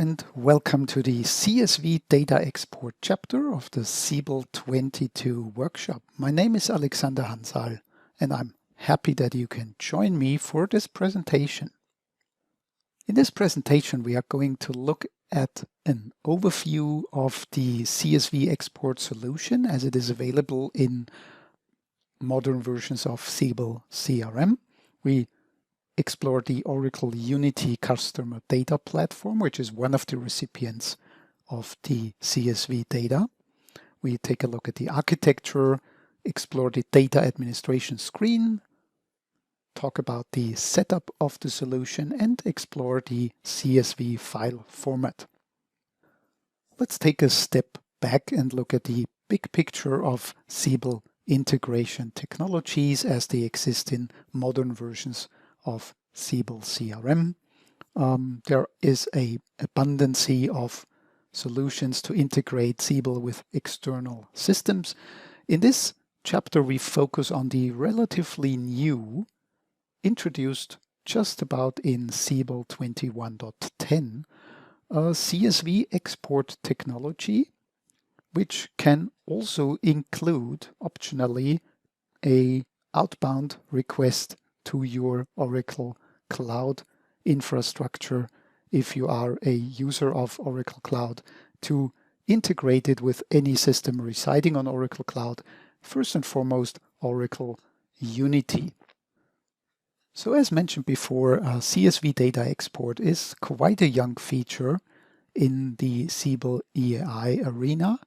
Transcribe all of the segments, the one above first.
and welcome to the CSV Data Export chapter of the Siebel 22 workshop. My name is Alexander Hansal and I'm happy that you can join me for this presentation. In this presentation we are going to look at an overview of the CSV export solution as it is available in modern versions of Siebel CRM. We explore the Oracle Unity Customer Data Platform, which is one of the recipients of the CSV data. We take a look at the architecture, explore the data administration screen, talk about the setup of the solution, and explore the CSV file format. Let's take a step back and look at the big picture of Siebel integration technologies as they exist in modern versions of Siebel CRM. There is an abundance of solutions to integrate Siebel with external systems. In this chapter, we focus on the relatively new, introduced just about in Siebel 21.10, CSV export technology, which can also include, optionally, a outbound request to your Oracle Cloud infrastructure if you are a user of Oracle Cloud to integrate it with any system residing on Oracle Cloud, first and foremost Oracle Unity. So as mentioned before, CSV Data Export is quite a young feature in the Siebel EAI arena.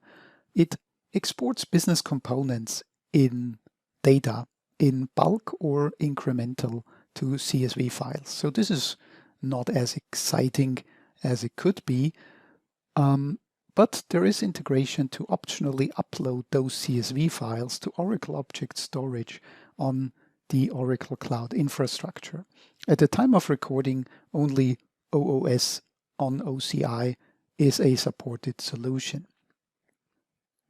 It exports business components in data in bulk or incremental to CSV files. So this is not as exciting as it could be, but there is integration to optionally upload those CSV files to Oracle Object Storage on the Oracle Cloud infrastructure. At the time of recording, only OOS on OCI is a supported solution.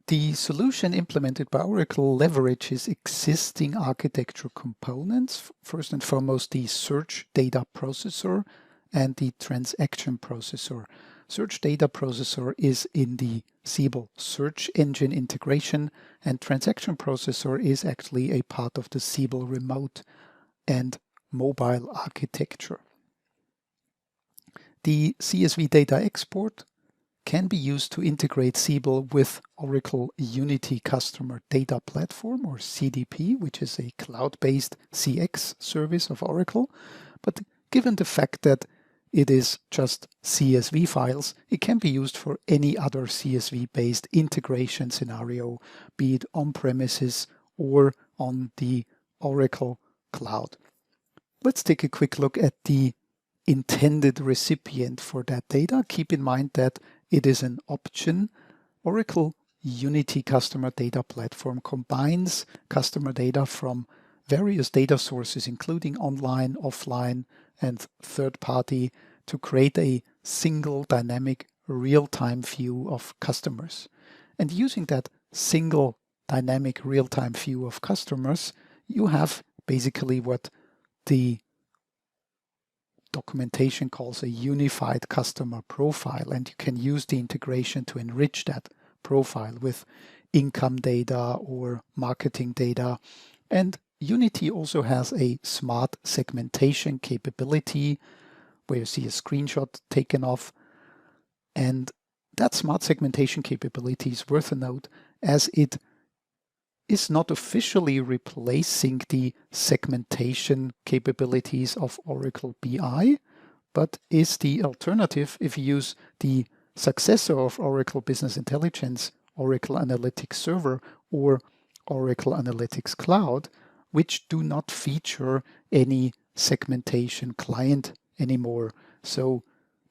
The solution implemented by Oracle leverages existing architecture components, first and foremost the search data processor and the transaction processor. Search data processor is in the Siebel search engine integration, and transaction processor is actually a part of the Siebel remote and mobile architecture. The CSV Data Export can be used to integrate Siebel with Oracle Unity Customer Data Platform, or CDP, which is a cloud-based CX service of Oracle. But given the fact that it is just CSV files, it can be used for any other CSV-based integration scenario, be it on-premises or on the Oracle Cloud. Let's take a quick look at the intended recipient for that data. Keep in mind that it is an option. Oracle Unity Customer Data Platform combines customer data from various data sources, including online, offline, and third-party, to create a single dynamic real-time view of customers. And using that single dynamic real-time view of customers, you have basically what the documentation calls a unified customer profile, and you can use the integration to enrich that profile with income data or marketing data. And Unity also has a smart segmentation capability where you see a screenshot taken off, and that smart segmentation capability is worth a note as it is not officially replacing the segmentation capabilities of Oracle BI, but is the alternative if you use the successor of Oracle Business Intelligence, Oracle Analytics Server, or Oracle Analytics Cloud, which do not feature any segmentation client anymore. So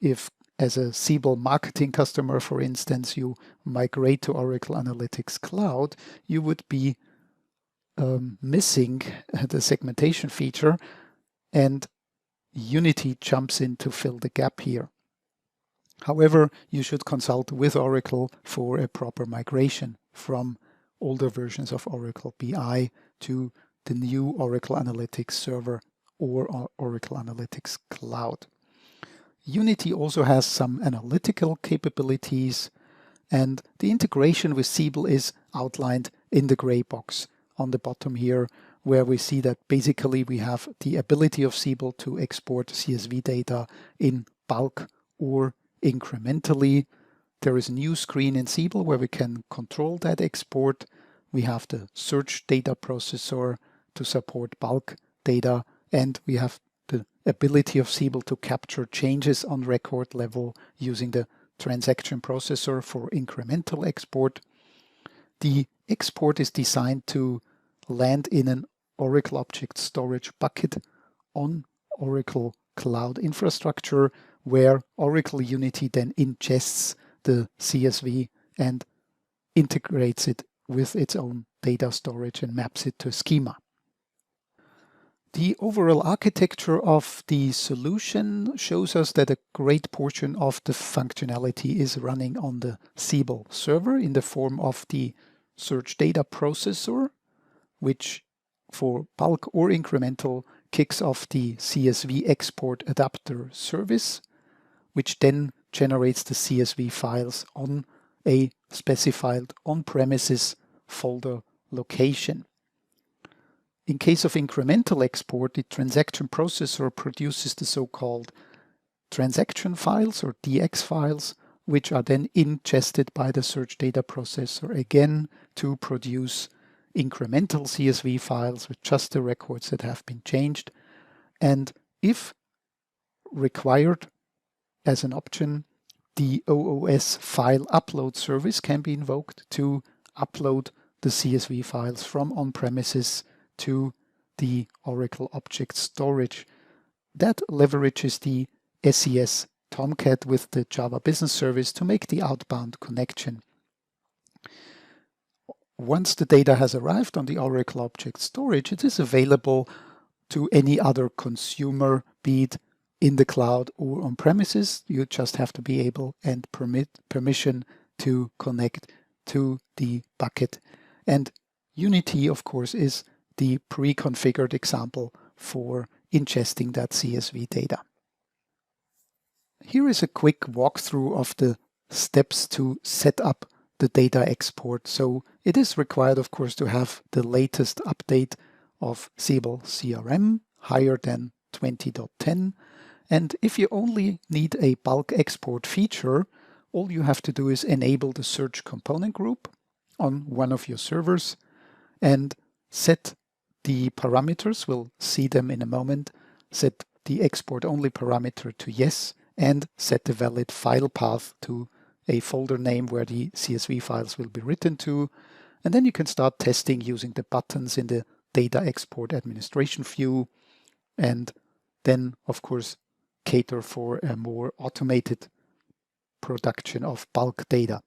if as a Siebel marketing customer, for instance, you migrate to Oracle Analytics Cloud, you would be missing the segmentation feature, and Unity jumps in to fill the gap here. However, you should consult with Oracle for a proper migration from older versions of Oracle BI to the new Oracle Analytics Server or Oracle Analytics Cloud. Unity also has some analytical capabilities, and the integration with Siebel is outlined in the gray box on the bottom here, where we see that basically we have the ability of Siebel to export CSV data in bulk or incrementally. There is a new screen in Siebel where we can control that export. We have the search data processor to support bulk data, and we have the ability of Siebel to capture changes on record level using the transaction processor for incremental export. The export is designed to land in an Oracle Object Storage bucket on Oracle Cloud Infrastructure, where Oracle Unity then ingests the CSV and integrates it with its own data storage and maps it to a schema. The overall architecture of the solution shows us that a great portion of the functionality is running on the Siebel server in the form of the search data processor, which for bulk or incremental kicks off the CSV export adapter service, which then generates the CSV files on a specified on-premises folder location. In case of incremental export, the transaction processor produces the so-called transaction files or DX files, which are then ingested by the search data processor again to produce incremental CSV files with just the records that have been changed. And if required as an option, the OOS file upload service can be invoked to upload the CSV files from on-premises to the Oracle Object Storage. That leverages the SES Tomcat with the Java Business Service to make the outbound connection. Once the data has arrived on the Oracle Object Storage, it is available to any other consumer, be it in the cloud or on premises. You just have to be able and permission to connect to the bucket. And Unity, of course, is the pre-configured example for ingesting that CSV data. Here is a quick walkthrough of the steps to set up the data export. So it is required, of course, to have the latest update of Siebel CRM, higher than 20.10. And if you only need a bulk export feature, all you have to do is enable the search component group on one of your servers and set the parameters. We'll see them in a moment. Set the export only parameter to yes, and set the valid file path to a folder name where the CSV files will be written to. And then you can start testing using the buttons in the data export administration view, and then of course cater for a more automated production of bulk data.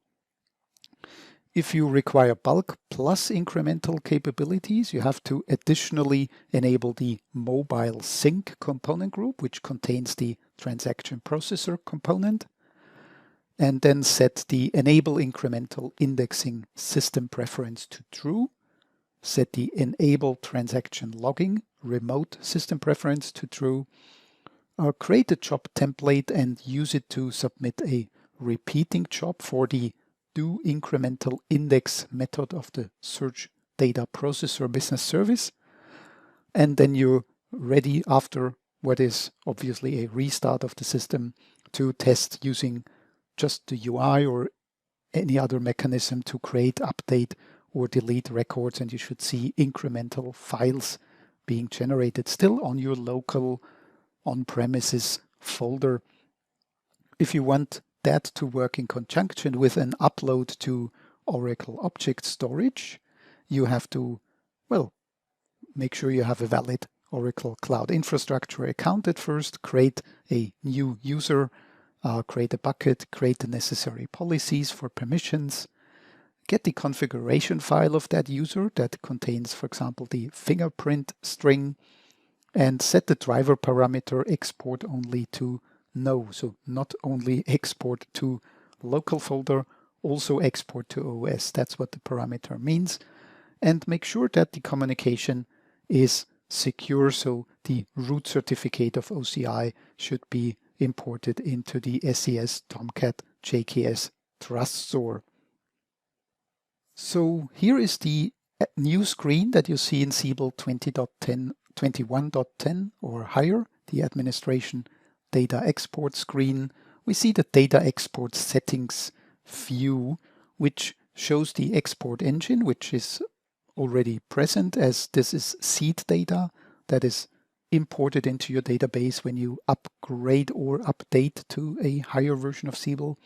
If you require bulk plus incremental capabilities, you have to additionally enable the mobile sync component group, which contains the transaction processor component, and then set the enable incremental indexing system preference to true, set the enable transaction logging remote system preference to true, create a job template and use it to submit a repeating job for the do incremental index method of the search data processor business service. And then you're ready after what is obviously a restart of the system to test using just the UI or any other mechanism to create, update, or delete records. And you should see incremental files being generated still on your local on-premises folder. If you want that to work in conjunction with an upload to Oracle Object Storage, you have to, well, make sure you have a valid Oracle Cloud Infrastructure account at first, create a new user, create a bucket, create the necessary policies for permissions, get the configuration file of that user that contains, for example, the fingerprint string, and set the driver parameter export only to no. So not only export to local folder, also export to OS. That's what the parameter means. And make sure that the communication is secure. So the root certificate of OCI should be imported into the SES Tomcat JKS Trust Store. So here is the new screen that you see in Siebel 21.10 or higher, the administration data export screen. We see the data export settings view, which shows the export engine, which is already present, as this is seed data that is imported into your database when you upgrade or update to a higher version of Siebel.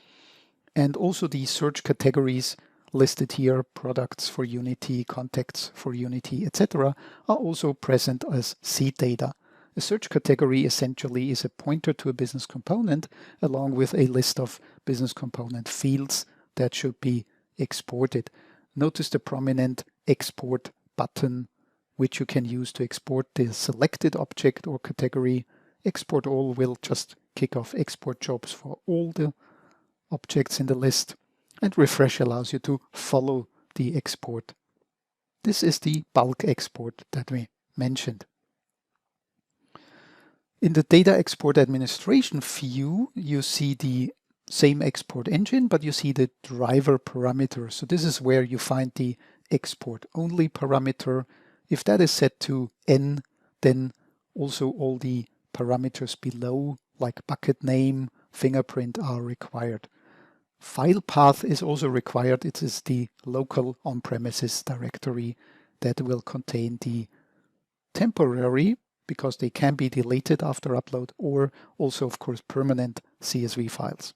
And also the search categories listed here, products for Unity, contacts for Unity, etc., are also present as seed data. A search category essentially is a pointer to a business component along with a list of business component fields that should be exported. Notice the prominent export button, which you can use to export the selected object or category. Export all will just kick off export jobs for all the objects in the list, and refresh allows you to follow the export. This is the bulk export that we mentioned. In the data export administration view, you see the same export engine, but you see the driver parameter. So this is where you find the export only parameter. If that is set to N, then also all the parameters below, like bucket name, fingerprint, are required. File path is also required. It is the local on-premises directory that will contain the temporary, because they can be deleted after upload, or also, of course, permanent CSV files.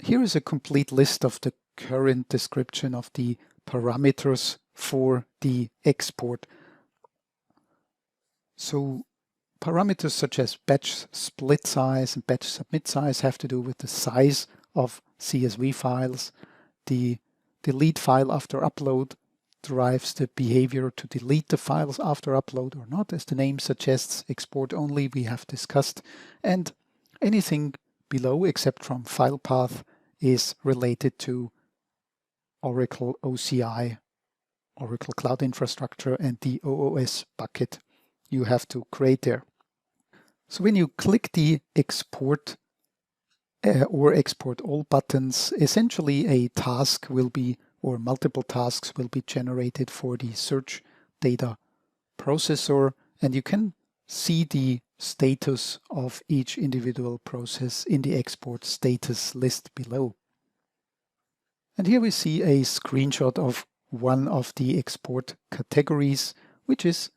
Here is a complete list of the current description of the parameters for the export. So parameters such as batch split size and batch submit size have to do with the size of CSV files. The delete file after upload drives the behavior to delete the files after upload or not, as the name suggests. Export only we have discussed, and anything below except from file path is related to Oracle OCI, Oracle Cloud Infrastructure, and the OOS bucket you have to create there. So when you click the export or export all buttons, essentially a task will be, or multiple tasks will be generated for the search data processor, and you can see the status of each individual process in the export status list below. And here we see a screenshot of one of the export categories, which is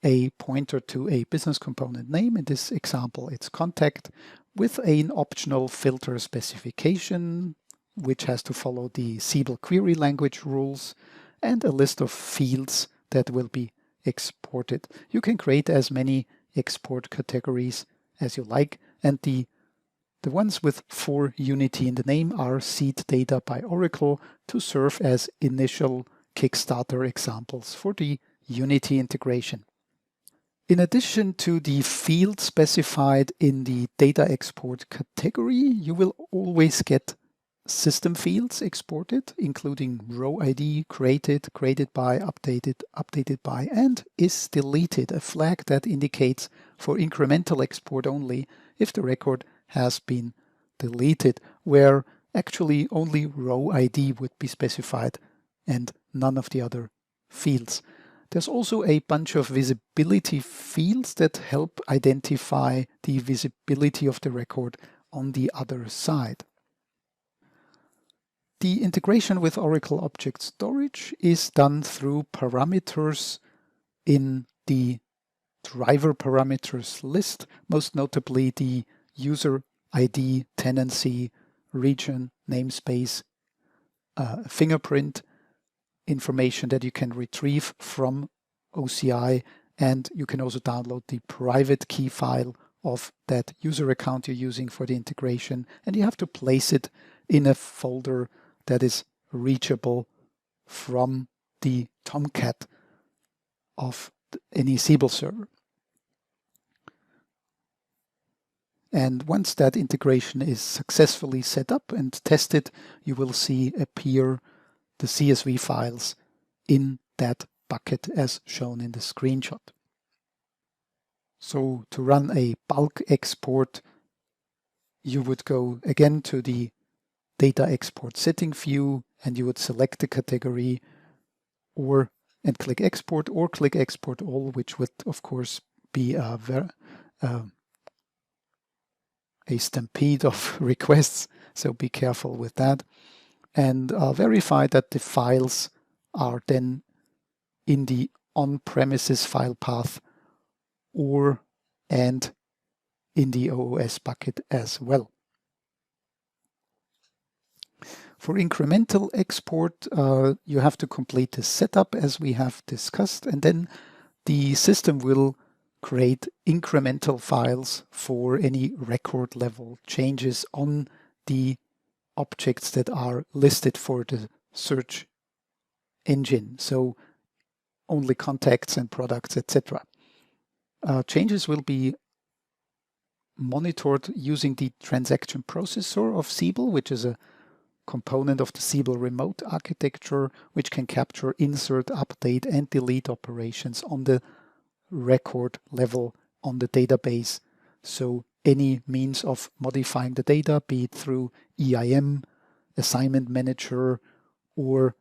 a pointer to a business component name. In this example, it's contact, with an optional filter specification, which has to follow the Siebel query language rules, and a list of fields that will be exported. You can create as many export categories as you like, and the ones with for Unity in the name are seed data by Oracle to serve as initial Kickstarter examples for the Unity integration. In addition to the field specified in the data export category, you will always get system fields exported, including row ID, created by, updated by, and is deleted, a flag that indicates for incremental export only if the record has been deleted, where actually only row ID would be specified and none of the other fields. There's also a bunch of visibility fields that help identify the visibility of the record on the other side. The integration with Oracle Object Storage is done through parameters in the driver parameters list, most notably the user ID, tenancy, region, namespace, fingerprint, information that you can retrieve from OCI, and you can also download the private key file of that user account you're using for the integration, and you have to place it in a folder that is reachable from the Tomcat of any Siebel server. And once that integration is successfully set up and tested, you will see appear the CSV files in that bucket as shown in the screenshot. So to run a bulk export, you would go again to the Data Export setting view, and you would select the category and click Export, or click Export All, which would of course be a stampede of requests, so be careful with that. And verify that the files are then in the on-premises file path and in the OOS bucket as well. For incremental export, you have to complete the setup as we have discussed, and then the system will create incremental files for any record level changes on the objects that are listed for the search engine. So only contacts and products, etc. Changes will be monitored using the transaction processor of Siebel, which is a component of the Siebel remote architecture, which can capture, insert, update, and delete operations on the record level on the database. So any means of modifying the data, be it through EIM, assignment manager, or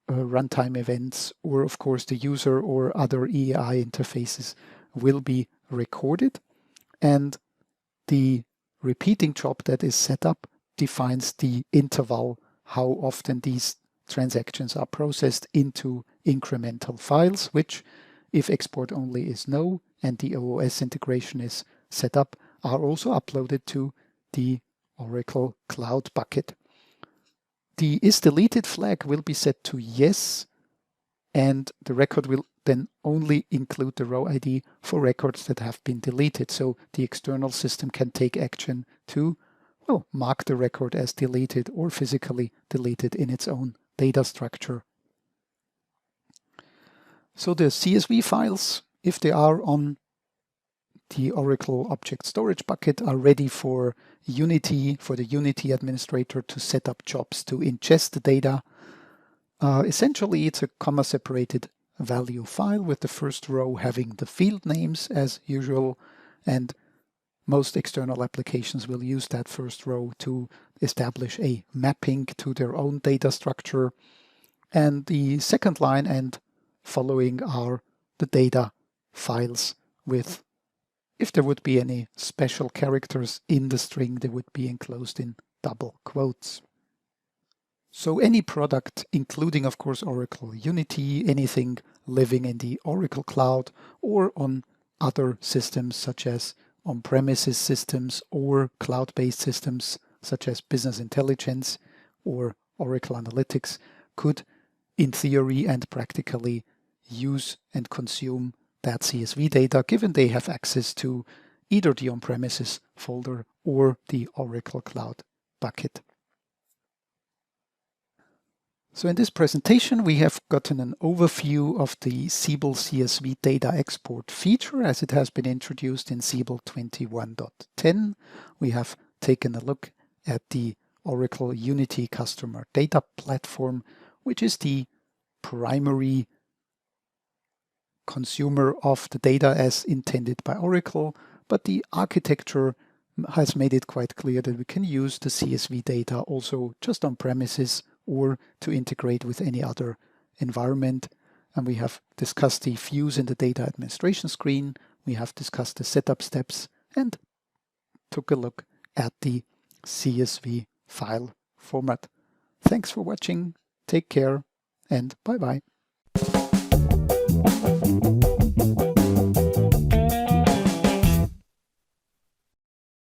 runtime events, or of course the user or other EI interfaces, will be recorded, and the repeating job that is set up defines the interval how often these transactions are processed into incremental files, which, if export only is no and the OOS integration is set up, are also uploaded to the Oracle Cloud bucket. The isDeleted flag will be set to yes, and the record will then only include the row ID for records that have been deleted. So the external system can take action to, well, mark the record as deleted or physically deleted in its own data structure. So the CSV files, if they are on the Oracle Object Storage bucket, are ready for Unity, for the Unity administrator to set up jobs to ingest the data. Essentially, it's a comma-separated value file with the first row having the field names as usual, and most external applications will use that first row to establish a mapping to their own data structure. And the second line and following are the data files with, if there would be any special characters in the string, they would be enclosed in double quotes. So any product, including of course Oracle Unity, anything living in the Oracle Cloud or on other systems such as on-premises systems or cloud-based systems such as Business Intelligence or Oracle Analytics, could in theory and practically use and consume that CSV data, given they have access to either the on-premises folder or the Oracle Cloud bucket. So in this presentation, we have gotten an overview of the Siebel CSV Data Export feature as it has been introduced in Siebel 21.10. We have taken a look at the Oracle Unity Customer Data Platform, which is the primary consumer of the data as intended by Oracle, but the architecture has made it quite clear that we can use the CSV data also just on premises or to integrate with any other environment. And we have discussed the views in the data administration screen, we have discussed the setup steps, and took a look at the CSV file format. Thanks for watching, take care, and bye-bye.